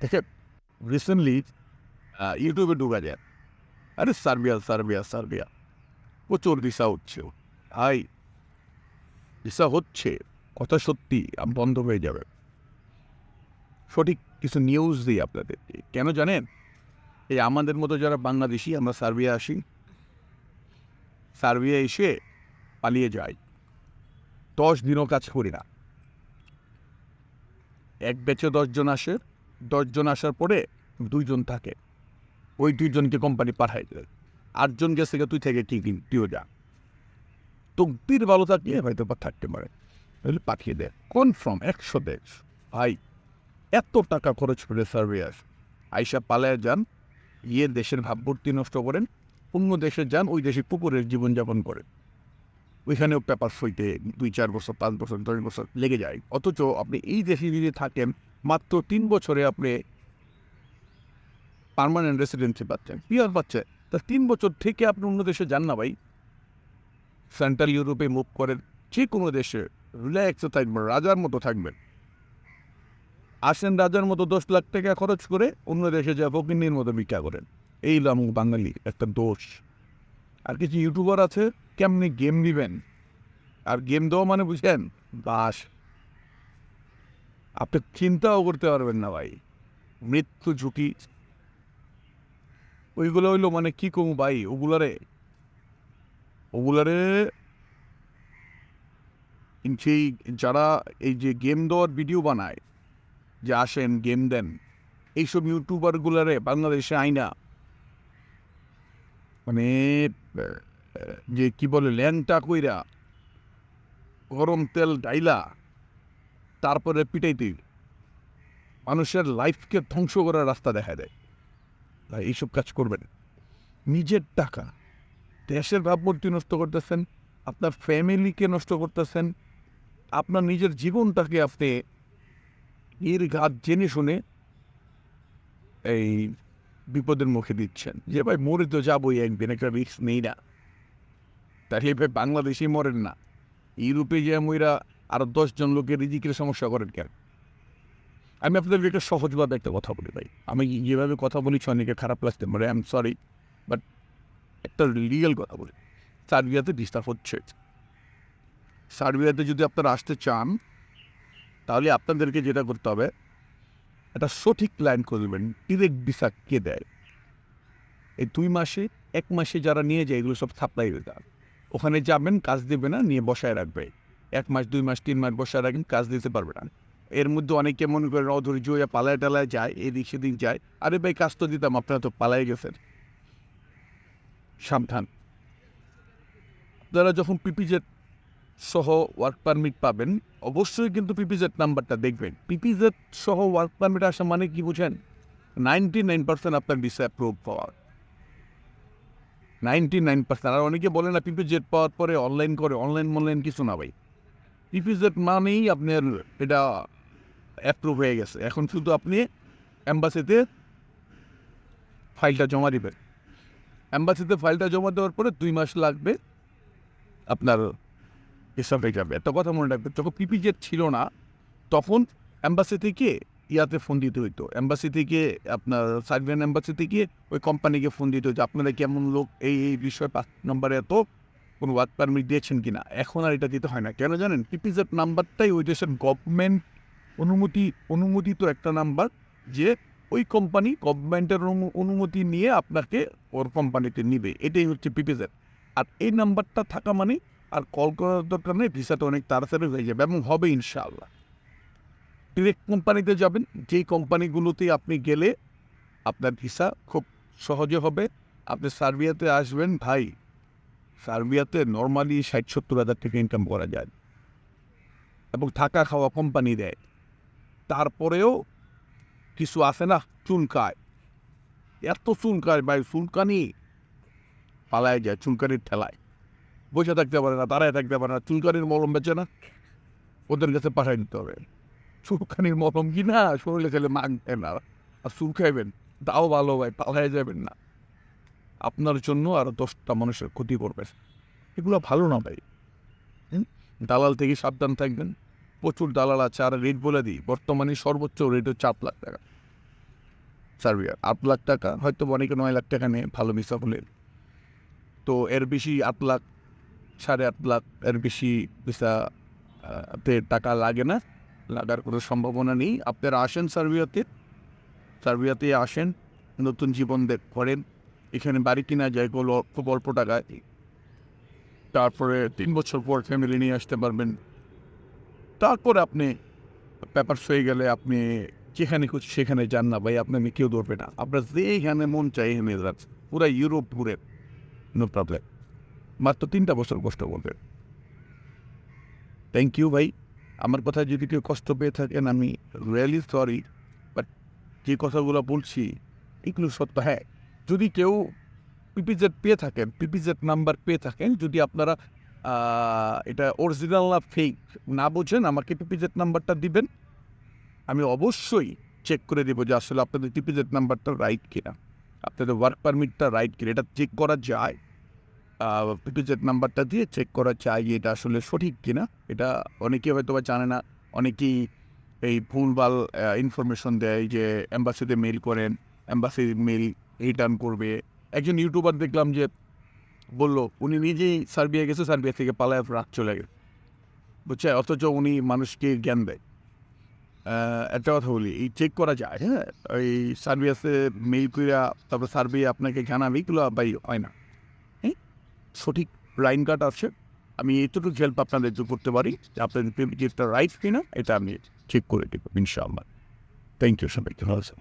দেখেন রিসেন্টলি ইউটিউবে ঢোকা যায়, আরে সার্বিয়া সার্বিয়া সার্বিয়া প্রচুর ভিসা হচ্ছে। ভাই ভিসা হচ্ছে, কথা সত্যি বন্ধ হয়ে যাবে। সঠিক কিছু নিউজ দিই আপনাদেরকে, কেন জানেন? এই আমাদের মতো যারা বাংলাদেশি আমরা সার্বিয়া আসি, সার্বিয়া এসে পালিয়ে যাই, 10 দিনও কাজ করি না। এক ব্যাচে 10 জন আসে, 10 জন আসার পরে 2 জন থাকে, ওই 2 জনকে কোম্পানি পাঠাই দেয়। 8 জন গেছে তুই থেকে ঠিক তুইও যা, তকদির ভালো থাকলে হয়তো বা থাকতে পারে, তাহলে পাঠিয়ে দেয় কনফার্ম 100 দেশ। ভাই এত টাকা খরচ করে সার্বিয়াস আইসা পালায় যান, গিয়ে দেশের ভাবমূর্তি নষ্ট করেন, অন্য দেশে যান, ওই দেশে পুকুরের জীবনযাপন করেন, ওইখানেও পেপার সইতে 2-4 বছর 5 বছর 10 বছর লেগে যায়। অথচ আপনি এই দেশে যদি থাকেন মাত্র 3 বছরে আপনি পার্মানেন্ট রেসিডেন্সি পাচ্ছেন, পিআর পাচ্ছেন। তা 3 বছর থেকে আপনি অন্য দেশে যান না ভাই, সেন্ট্রাল ইউরোপে মুভ করেন, যে কোনো দেশে রিল্যাক্সে থাকবেন, রাজার মতো থাকবেন। আসেন রাজার মতো 10 লাখ টাকা খরচ করে, অন্য দেশে যা ফকিন্নির মতো ভিক্ষা করেন। এই বাঙালি একটা দোষ। আর কিছু ইউটিউবার আছে কেমনি গেম দিবেন, আর গেম দেওয়া মানে বুঝেন বাস, আপনি চিন্তাও করতে পারবেন না ভাই, মৃত্যু ঝুঁকি। ওইগুলো হইলো মানে কি কমু ভাই, ওগুলারে ওগুলারে সেই যারা এই যে গেম দেওয়ার ভিডিও বানায়, যে আসেন গেম দেন, এইসব ইউটিউবারগুলারে বাংলাদেশে আইনা মানে যে কি বলে ল্যাংটা কইরা গরম তেল ডাইলা তারপরে পিটাইতে মানুষের লাইফকে ধ্বংস করার রাস্তা দেখা দেয়। তাই এইসব কাজ করবেন। নিজের টাকা দেশের ভাবমূর্তি নষ্ট করতেছেন, আপনার ফ্যামিলিকে নষ্ট করতেছেন, আপনার নিজের জীবনটাকে আপনি নির্ঘাত জেনে শুনে এই বিপদের মুখে দিচ্ছেন। যে ভাই মরে তো যাবোই একদিন, একটা রিস্ক নেই না, তাহলে ভাই বাংলাদেশেই মরেন না, ইউরোপে যে মইরা আরো 10 জন লোকের রিজিকের সমস্যা করেন কেন? আমি আপনাদেরকে একটা সহজভাবে একটা কথা বলি ভাই, আমি যেভাবে কথা বলেছি অনেকে খারাপ লাগতে পারে, আই এম সরি, বাট একটা লিগ্যাল কথা বলি। সার্বিয়াতে ডিস্টার্ব হচ্ছে। সার্বিয়াতে যদি আপনারা আসতে চান, তাহলে আপনাদেরকে যেটা করতে হবে, একটা সঠিক লাইন করবেন, ডিরেক্ট ভিসা কে দেয়। এই 2 মাসে 1 মাসে যারা নিয়ে যায় এগুলো সব সাপ্লাই হয়ে যায়, ওখানে যাবেন কাজ দেবে না, নিয়ে বসায় রাখবে 1 মাস 2 মাস 3 মাস বসায় রাখেন, কাজ দিতে পারবে না। এর মধ্যে অনেকে মনে করেন অধৈর্য হয়ে পালায় টালায় যায়, এদিক সেদিক যায়, আরে ভাই কাজ তো দিতাম, আপনারা তো পালায় গেছেন। সাবধান। আপনারা যখন পিপিজেড সহ ওয়ার্ক পারমিট পাবেন, অবশ্যই কিন্তু পিপিজেড নাম্বারটা দেখবেন। পিপিজেড সহ ওয়ার্ক পারমিট আসা মানে কি বুঝেন? 99% আপনার ভিসা অ্যাপ্রুভ পাওয়ার, 99%। আর অনেকে বলে না পিপিজেড পাওয়ার পরে অনলাইন করে, অনলাইন কিছু না ভাই। পিপিজেড মানেই আপনার এটা অ্যাপ্রুভ হয়ে গেছে, এখন শুধু আপনি অ্যাম্বাসিতে ফাইলটা জমা দিবেন। অ্যাম্বাসিতে ফাইলটা জমা দেওয়ার পরে 2 মাস লাগবে আপনার হিসাব হয়ে যাবে। একটা কথা মনে রাখবেন, যখন পিপিজেড ছিল না তখন অ্যাম্বাসি থেকে ইয়াতে ফোন দিতে হইতো, অ্যাম্বাসি থেকে আপনার সার্বিয়ান অ্যাম্বাসি থেকে ওই কোম্পানিকে ফোন দিতে হইতো, আপনারা কেমন লোক, এই বিষয়ে 5 নম্বরে এত কোনো ওয়ার্ক পারমিট দিয়েছেন কিনা। এখন আর এটা দিতে হয় না, কেন জানেন? পিপিজেড নাম্বারটাই ওই দেশের গভর্নমেন্ট অনুমোদিত একটা নাম্বার, যে ওই কোম্পানি গভর্নমেন্টের অনুমতি নিয়ে আপনাকে ওর কোম্পানিতে নিবে, এটাই হচ্ছে পিপিজেড। আর এই নাম্বারটা থাকা মানে আর কল করার দরকার নেই, ভিসাটা অনেক তাড়াতাড়ি হয়ে যাবে এবং হবে ইনশাআল্লাহ। ডিরেক্ট কোম্পানিতে যাবেন, যেই কোম্পানিগুলোতে আপনি গেলে আপনার ভিসা খুব সহজে হবে। আপনি সার্বিয়াতে আসবেন ভাই, সার্বিয়াতে নর্মালি 60-70 হাজার টাকা ইনকাম করা যায় এবং থাকা খাওয়া কোম্পানি দেয়। তারপরেও কিছু আছে না চুনকায়, এত চুনকায় ভাই, চুনকানি পালায় যায় চুনকানির ঠেলায়, বসে থাকতে পারে না, দাঁড়ায় থাকতে পারে না। চুনকানির মলম বেচে না, ওদের কাছে পাঠাই দিতে হবে। চুলকানির মলম কি না শরীরে খেলে মাখবেন না, আর চুল খাইবেন, তাও ভালো ভাই, পালায় যাবেন না, আপনার জন্য আরো 10টা মানুষের ক্ষতি করবে। এগুলো ভালো না ভাই। দালাল থেকে সাবধান থাকবেন, প্রচুর দালাল আছে। আর রেট বলে দিই, বর্তমানে সর্বোচ্চ রেট হচ্ছে 8 লাখ টাকা। সার্বিয়ার 8 লাখ টাকা, হয়তো অনেকে 9 লাখ টাকা নেয় ভালো ভিসা হলে। তো এর বেশি 8 লাখ, 8.5 লাখ, এর বেশি ভিসা তে টাকা লাগে না, লাগার কোনো সম্ভাবনা নেই। আপনারা আসেন সার্বিয়াতে আসেন, নতুন জীবন করেন। এখানে বাড়ি কিনা যায় খুব অল্প টাকায়। তারপরে 3 বছর পর ফ্যামিলি নিয়ে আসতে পারবেন। তারপরে আপনি পেপারস হয়ে গেলে আপনি যেখানে খুশি সেখানে যান না ভাই, আপনাকে কেউ ধরবে না। আপনার যেখানে মন চাই এখানে যাচ্ছে, পুরো ইউরোপ ঘুরে, নো প্রবলেম। মাত্র 3টা বছর কষ্ট করবেন। থ্যাংক ইউ ভাই। আমার কথা যদি কেউ কষ্ট পেয়ে থাকেন, আমি রিয়েলি সরি, বাট যে কথাগুলো বলছি এগুলো সত্য। হ্যাঁ, যদি কেউ পিপিজেড পেয়ে থাকেন, পিপিজেড নাম্বার পেয়ে থাকেন, যদি আপনারা এটা অরিজিনাল না ফেক না বোঝেন, আমাকে পিপিজেড নাম্বারটা দিবেন, আমি অবশ্যই চেক করে দেবো যে আসলে আপনাদের পিপিজেড নাম্বারটা রাইট কিনা, আপনাদের ওয়ার্ক পারমিটটা রাইট কিনা। এটা চেক করা যায়, পিপিজেড নাম্বারটা দিয়ে চেক করা যায় যে এটা আসলে সঠিক কিনা। এটা অনেকে হয়তো বা জানে না, অনেকেই এই ভুলভাল ইনফরমেশন দেয় যে অ্যাম্বাসিতে মেল করেন, অ্যাম্বাসি মেল রিটার্ন করবে। একজন ইউটিউবার দেখলাম যে বললো উনি নিজেই সার্বিয়া গেছে, সার্বিয়া থেকে পালায় রাত চলে গেছে, বুঝছে, অথচ উনি মানুষকে জ্ঞান দেয়। একটা কথা বলি, এই চেক করা যায়, হ্যাঁ, এই সার্বিয়াতে মেল কইরা তারপর সার্বিয়া আপনাকে জানাবে, এগুলো ভাই হয় না। হ্যাঁ, সঠিক লাইন কাট আছে। আমি এতটুকু হেল্প আপনাদের করতে পারি যে আপনাদের পেমেন্টটা রাইট কিনা এটা আমি চেক করে দেবো ইনশাআল্লাহ। থ্যাংক ইউ সবাইকে। ভালো আছেন।